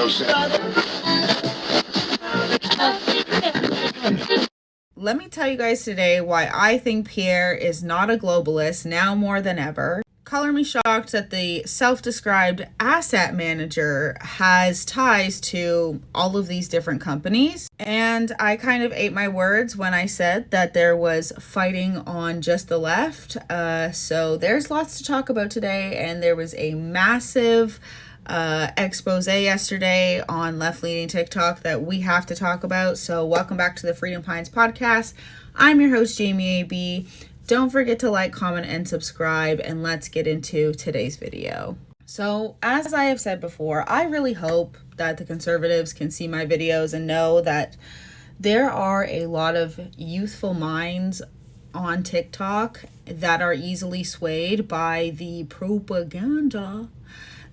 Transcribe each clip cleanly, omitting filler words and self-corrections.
Let me tell you guys today why I think Pierre is not a globalist now more than ever. Color me shocked that the self-described asset manager has ties to all of these different companies. And I kind of ate my words when I said that there was fighting on just the left. So there's lots to talk about today. And there was a massive expose yesterday on left-leaning TikTok that we have to talk about. So welcome back to the Freedom Pines podcast. I'm your host, Jamie AB. Don't forget to like, comment, and subscribe, and let's get into today's video. So, as I have said before, I really hope that the conservatives can see my videos and know that there are a lot of youthful minds on TikTok that are easily swayed by the propaganda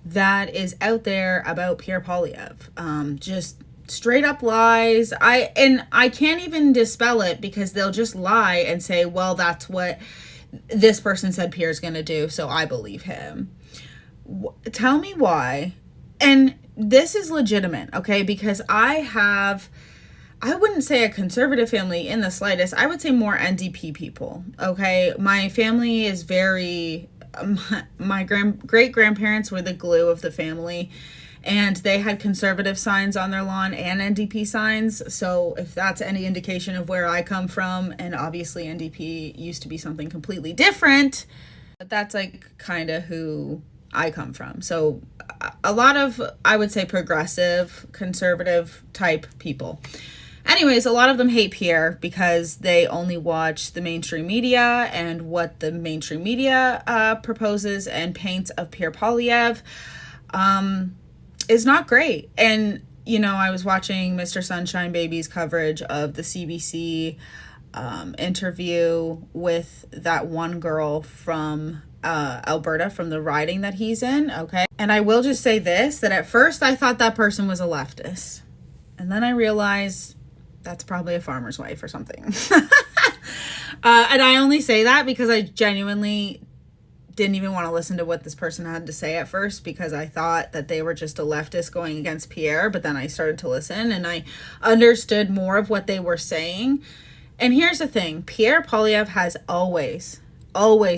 that is out there about PierrePoilievre. Just straight up lies. I can't even dispel it because they'll just lie and say, well, that's what this person said Pierre's going to do, so I believe him. Tell me why. And this is legitimate, okay? Because I wouldn't say a conservative family in the slightest. I would say more NDP people, okay? My family is very... my great-grandparents were the glue of the family. And they had conservative signs on their lawn and NDP signs. So if that's any indication of where I come from, and obviously NDP used to be something completely different, but that's like kind of who I come from. So a lot of, I would say, progressive, conservative type people. Anyways, a lot of them hate Pierre because they only watch the mainstream media and what the mainstream media proposes and paints of PierrePoilievre. Is not great. And, you know, I was watching Mr. Sunshine Baby's coverage of the CBC interview with that one girl from Alberta, from the riding that he's in, okay? And I will just say this, that at first I thought that person was a leftist. And then I realized that's probably a farmer's wife or something. And I only say that because I genuinely didn't even want to listen to what this person had to say at first because I thought that they were just a leftist going against Pierre, but then I started to listen and I understood more of what they were saying. And here's the thing, PierrePoilievre has always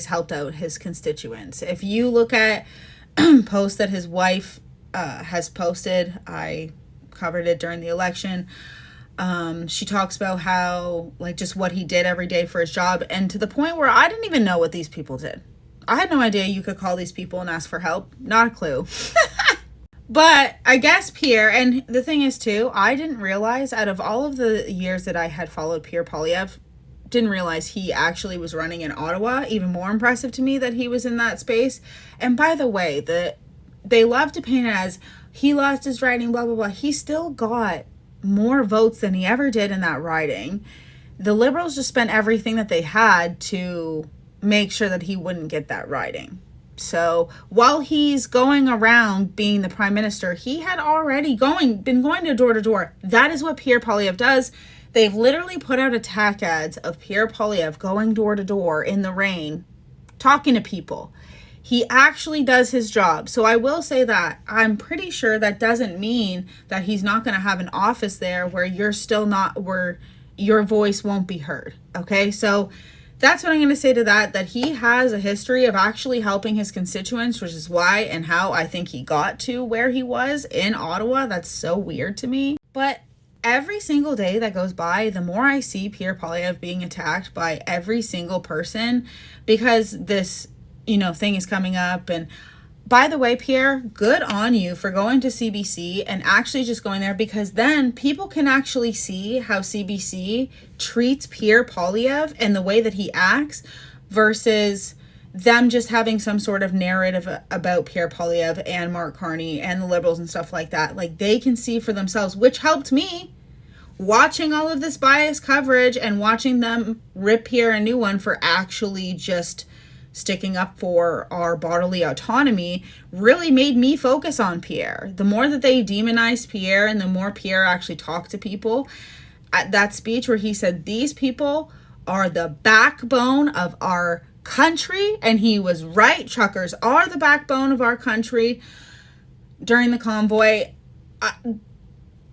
helped out his constituents. If you look at posts that his wife has posted, I covered it during the election. She talks about how, like, just what he did every day for his job, and to the point where I didn't even know what these people did. I had no idea you could call these people and ask for help. Not a clue. But I guess Pierre, and the thing is too, I didn't realize out of all of the years that I had followed PierrePoilievre, didn't realize he actually was running in Ottawa. Even more impressive to me that he was in that space. And by the way, they love to paint it as he lost his riding, blah, blah, blah. He still got more votes than he ever did in that riding. The Liberals just spent everything that they had to make sure that he wouldn't get that riding. So while he's going around being the prime minister, he had already been going to door to door. That is what PierrePoilievre does. They've literally put out attack ads of PierrePoilievre going door to door in the rain, talking to people. He actually does his job. So I will say that I'm pretty sure that doesn't mean that he's not going to have an office there where where your voice won't be heard. Okay, so that's what I'm going to say to that he has a history of actually helping his constituents, which is why and how I think he got to where he was in Ottawa. That's so weird to me. But every single day that goes by, the more I see PierrePoilievre being attacked by every single person because this, thing is coming up. And by the way, Pierre, good on you for going to CBC and actually just going there, because then people can actually see how CBC treats PierrePoilievre and the way that he acts versus them just having some sort of narrative about PierrePoilievre and MarkCarney and the Liberals and stuff like that. Like, they can see for themselves, which helped me watching all of this biased coverage and watching them rip Pierre a new one for actually just sticking up for our bodily autonomy really made me focus on Pierre. The more that they demonized Pierre and the more Pierre actually talked to people, at that speech where he said, these people are the backbone of our country, and he was right, truckers are the backbone of our country, during the convoy,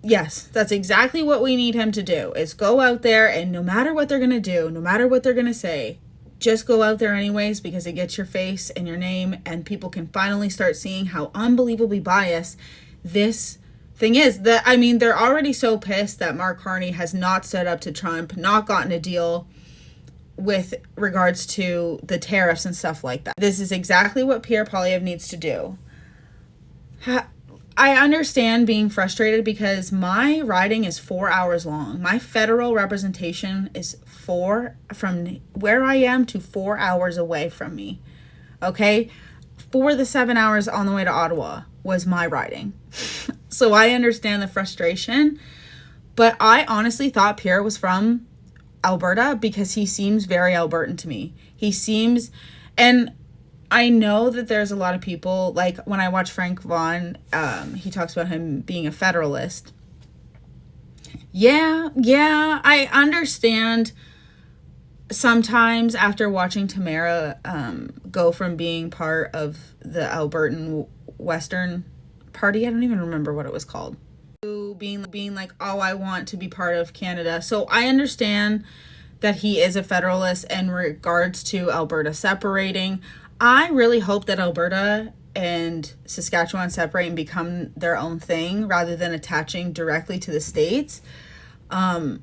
Yes, that's exactly what we need him to do, is go out there, and no matter what they're going to do, no matter what they're going to say, just go out there anyways, because it gets your face and your name, and people can finally start seeing how unbelievably biased this thing is. That, I mean, they're already so pissed that MarkCarney has not stood up to Trump, not gotten a deal with regards to the tariffs and stuff like that. This is exactly what PierrePoilievre needs to do. I understand being frustrated because my riding is 4 hours long. My federal representation is from where I am to 4 hours away from me. Okay? For the 7 hours on the way to Ottawa was my riding. So I understand the frustration, but I honestly thought Pierre was from Alberta because he seems very Albertan to me. He seems, and I know that there's a lot of people, like when I watch Frank Vaughn, he talks about him being a Federalist. Yeah, I understand sometimes after watching Tamara go from being part of the Albertan Western Party, I don't even remember what it was called, to being like, oh, I want to be part of Canada. So I understand that he is a Federalist in regards to Alberta separating. I really hope that Alberta and Saskatchewan separate and become their own thing rather than attaching directly to the states. You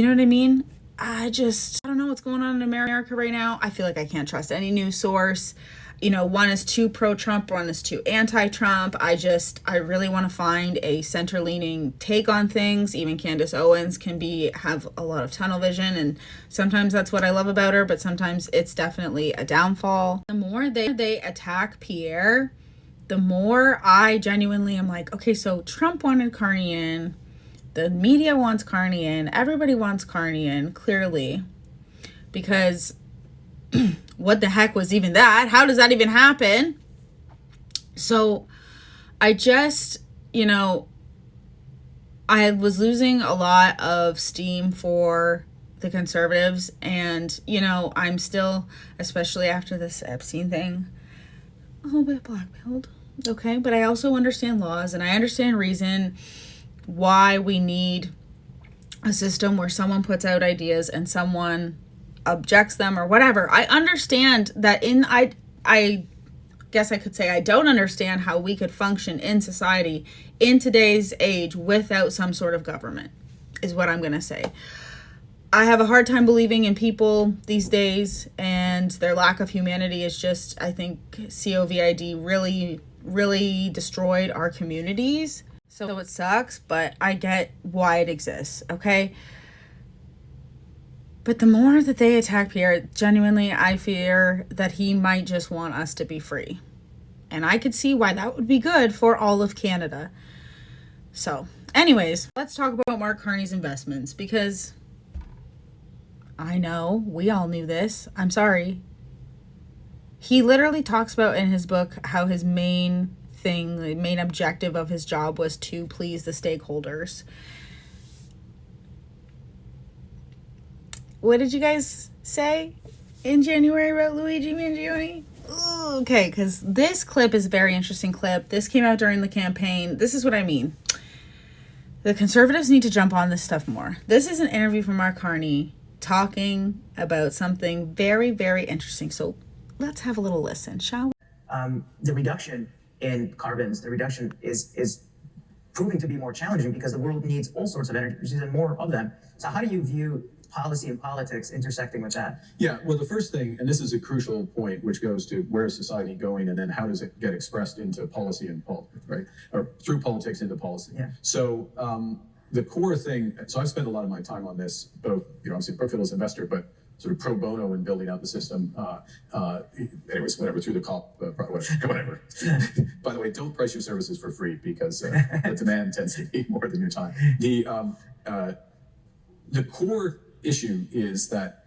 know what I mean? I don't know what's going on in America right now. I feel like I can't trust any news source. You know, one is too pro-Trump, one is too anti-Trump. I really want to find a center-leaning take on things. Even Candace Owens can have a lot of tunnel vision, and sometimes that's what I love about her, but sometimes it's definitely a downfall. The more they attack Pierre, the more I genuinely am like, okay, so Trump wanted Carney in, the media wants Carney in, everybody wants Carney in, clearly, because what the heck was even that? How does that even happen? So I just, I was losing a lot of steam for the Conservatives, and, I'm still, especially after this Epstein thing, a little bit blackpilled. Okay. But I also understand laws, and I understand reason why we need a system where someone puts out ideas and someone objects them or whatever. I understand that. I guess I could say I don't understand how we could function in society in today's age without some sort of government, is what I'm going to say. I have a hard time believing in people these days, and their lack of humanity is just, I think COVID really, really destroyed our communities. So it sucks, but I get why it exists, okay? But the more that they attack Pierre, genuinely, I fear that he might just want us to be free. And I could see why that would be good for all of Canada. So, anyways, let's talk about MarkCarney's investments, because I know we all knew this. I'm sorry. He literally talks about in his book how his main objective of his job was to please the stakeholders. What did you guys say in January about Luigi Mangione? Ooh, okay, because this clip is a very interesting clip. This came out during the campaign. This is what I mean. The Conservatives need to jump on this stuff more. This is an interview from MarkCarney talking about something very, very interesting. So let's have a little listen, shall we? The reduction in carbons, the reduction is proving to be more challenging because the world needs all sorts of energy and more of them. So how do you view policy and politics intersecting with that? Yeah, well, the first thing, and this is a crucial point, which goes to where is society going, and then how does it get expressed into policy and politics, right? Or through politics into policy. Yeah. So the core thing, so I've spent a lot of my time on this, both, obviously Brookfield as investor, but sort of pro bono in building out the system. Anyways, whatever, through the COP, whatever. By the way, don't price your services for free, because the demand tends to be more than your time. The core issue is that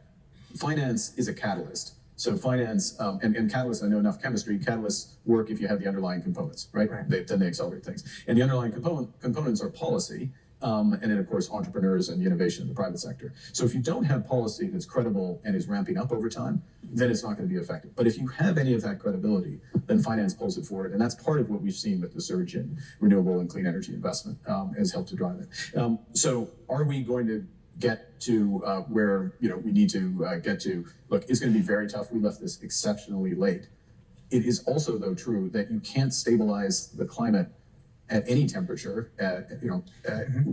finance is a catalyst. So finance, and catalysts, I know enough chemistry, catalysts work if you have the underlying components, right? Then they accelerate things. And the underlying components are policy, and then, of course, entrepreneurs and the innovation in the private sector. So if you don't have policy that's credible and is ramping up over time, then it's not going to be effective. But if you have any of that credibility, then finance pulls it forward. And that's part of what we've seen with the surge in renewable and clean energy investment has helped to drive it. So are we going to get to where we need to get to? Look, it's going to be very tough. We left this exceptionally late. It is also, though, true that you can't stabilize the climate at any temperature,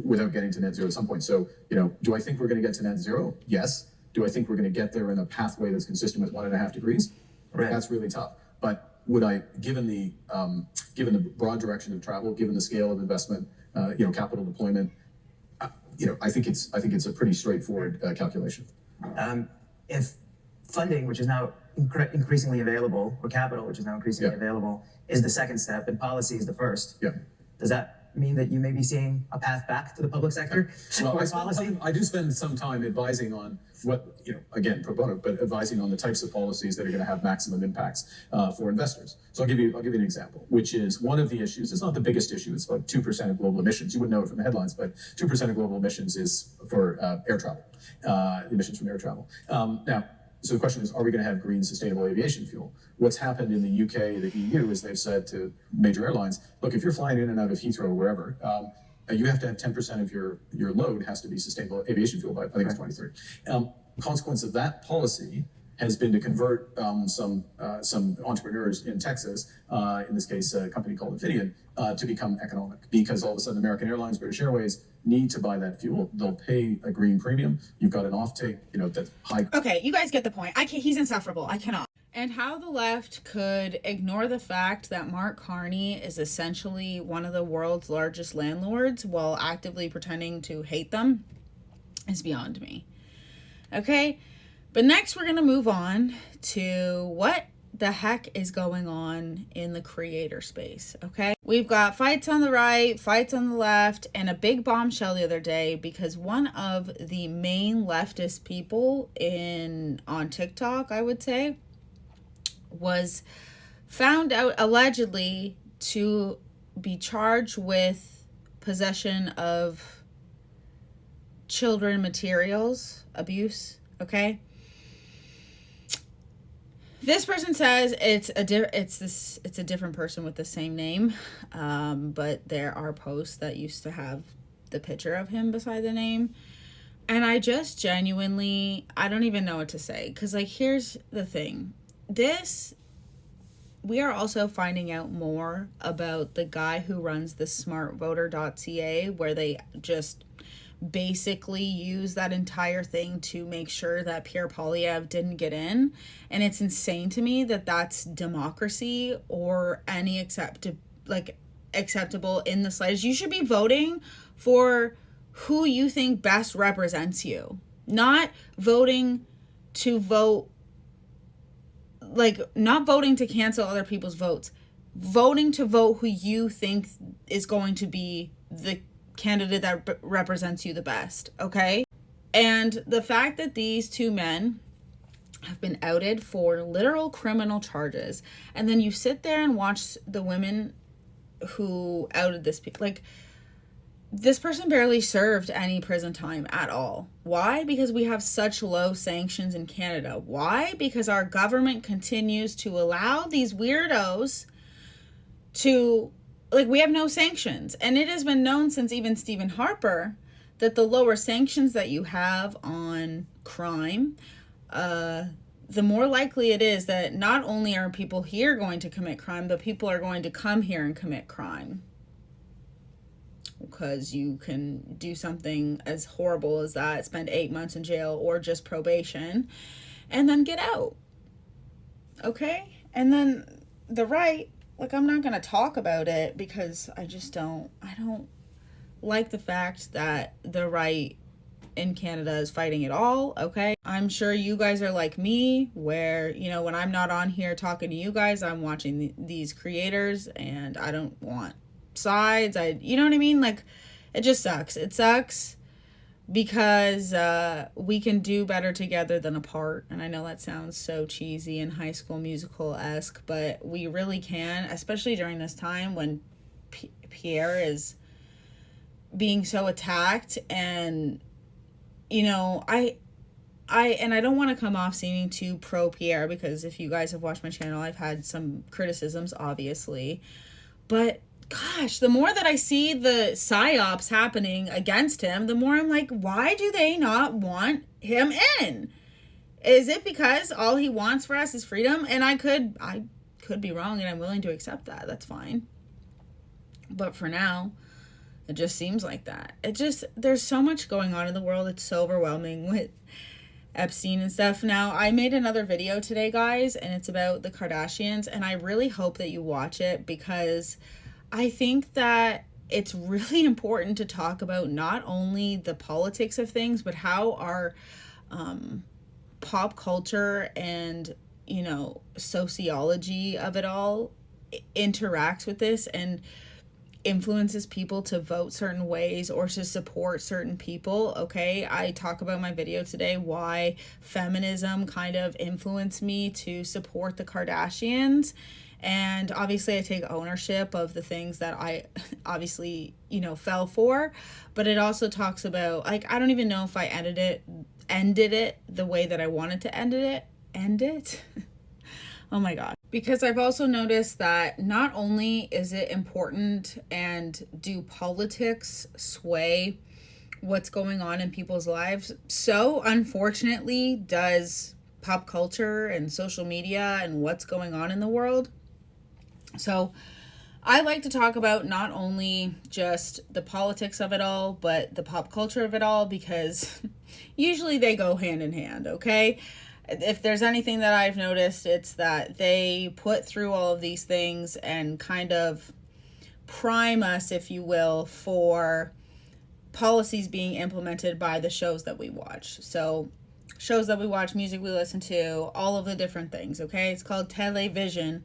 without getting to net zero at some point. So, do I think we're going to get to net zero? Yes. Do I think we're going to get there in a pathway that's consistent with 1.5 degrees? Right. That's really tough. But would I, given the broad direction of travel, given the scale of investment, capital deployment, I think it's a pretty straightforward calculation. If funding, which is now increasingly available, or capital, which is now increasingly available, is the second step, and policy is the first. Yeah. Does that mean that you may be seeing a path back to the public sector? Well, I do spend some time advising on what, again, pro bono, but advising on the types of policies that are going to have maximum impacts for investors. So I'll give you an example, which is one of the issues. It's not the biggest issue. It's about 2% of global emissions. You wouldn't know it from the headlines, but 2% of global emissions is for air travel, emissions from air travel. Now, so the question is, are we going to have green, sustainable aviation fuel? What's happened in the UK, the EU, is they've said to major airlines, look, if you're flying in and out of Heathrow or wherever, you have to have 10% of your load has to be sustainable aviation fuel by, I think it's 2030. Consequence of that policy has been to convert some entrepreneurs in Texas, in this case, a company called Infineon, to become economic, because all of a sudden American Airlines, British Airways need to buy that fuel. They'll pay a green premium. You've got an offtake, that's high. Okay, you guys get the point. He's insufferable. I cannot. And how the left could ignore the fact that MarkCarney is essentially one of the world's largest landlords while actively pretending to hate them is beyond me. Okay, but next we're going to move on to what the heck is going on in the creator space, okay? We've got fights on the right, fights on the left, and a big bombshell the other day because one of the main leftist people on TikTok, I would say, was found out allegedly to be charged with possession of children materials abuse, okay? This person says it's a different person with the same name, but there are posts that used to have the picture of him beside the name, and I just genuinely, I don't even know what to say, because here's the thing. We are also finding out more about the guy who runs the smartvoter.ca, where they just basically use that entire thing to make sure that PierrePoilievre didn't get in. And it's insane to me that that's democracy or any acceptable in the slightest. You should be voting for who you think best represents you, not voting to vote, not voting to cancel other people's votes, voting to vote who you think is going to be the candidate that represents you the best, okay? And the fact that these two men have been outed for literal criminal charges, and then you sit there and watch the women who outed this this person barely served any prison time at all. Why? Because we have such low sanctions in Canada. Why? Because our government continues to allow these weirdos to, we have no sanctions. And it has been known since even Stephen Harper that the lower sanctions that you have on crime, the more likely it is that not only are people here going to commit crime, but people are going to come here and commit crime. Because you can do something as horrible as that, spend 8 months in jail or just probation, and then get out. Okay? And then the right, I'm not going to talk about it because I don't like the fact that the right in Canada is fighting it all, okay? I'm sure you guys are like me, where, when I'm not on here talking to you guys, I'm watching these creators, and I don't want sides. You know what I mean? It just sucks. It sucks because we can do better together than apart. And I know that sounds so cheesy and High School Musical-esque, but we really can, especially during this time when Pierre is being so attacked. And, you know, I don't want to come off seeming too pro Pierre, because if you guys have watched my channel, I've had some criticisms, obviously. But gosh, the more that I see the psyops happening against him, the more I'm like, why do they not want him in? Is it because all he wants for us is freedom? And I could be wrong, and I'm willing to accept that. That's fine. But for now, it just seems like that. There's so much going on in the world. It's so overwhelming with Epstein and stuff. Now, I made another video today, guys, and it's about the Kardashians, and I really hope that you watch it, because I think that it's really important to talk about not only the politics of things, but how our pop culture and, you know, sociology of it all interacts with this and influences people to vote certain ways or to support certain people. Okay, I talk about in my video today why feminism kind of influenced me to support the Kardashians. And obviously I take ownership of the things that I obviously, you know, fell for. But it also talks about, like, I don't even know if I ended it the way that I wanted to end it. Oh my God. Because I've also noticed that not only is it important and do politics sway what's going on in people's lives, so unfortunately does pop culture and social media and what's going on in the world. So I like to talk about not only just the politics of it all, but the pop culture of it all, because usually they go hand in hand, okay? If there's anything that I've noticed, it's that they put through all of these things and kind of prime us, if you will, for policies being implemented by the shows that we watch. So shows that we watch, music we listen to, all of the different things, okay? It's called television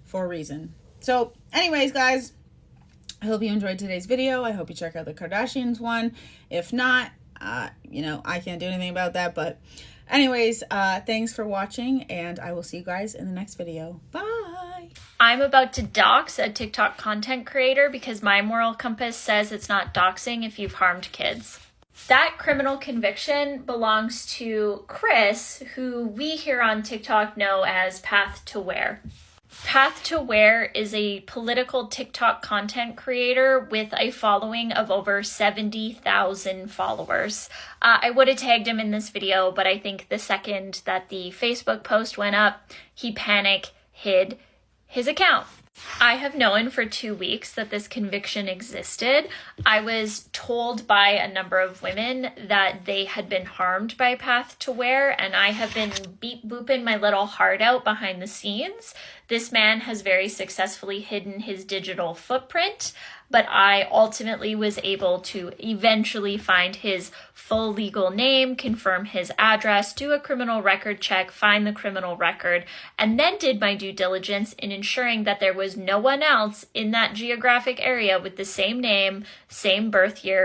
for a reason. So anyways, guys, I hope you enjoyed today's video. I hope you check out the Kardashians one. If not, you know, I can't do anything about that. But anyways, thanks for watching, and I will see you guys in the next video. Bye. I'm about to dox a TikTok content creator because my moral compass says it's not doxing if you've harmed kids. That criminal conviction belongs to Chris, who we here on TikTok know as Path to Where. Path to Where is a political TikTok content creator with a following of over 70,000 followers. I would have tagged him in this video, but I think the second that the Facebook post went up, he panicked, hid his account. I have known for 2 weeks that this conviction existed. I was told by a number of women that they had been harmed by Path to Where, and I have been beep booping my little heart out behind the scenes. This man has very successfully hidden his digital footprint, but I ultimately was able to eventually find his full legal name, confirm his address, do a criminal record check, find the criminal record, and then did my due diligence in ensuring that there was no one else in that geographic area with the same name, same birth year,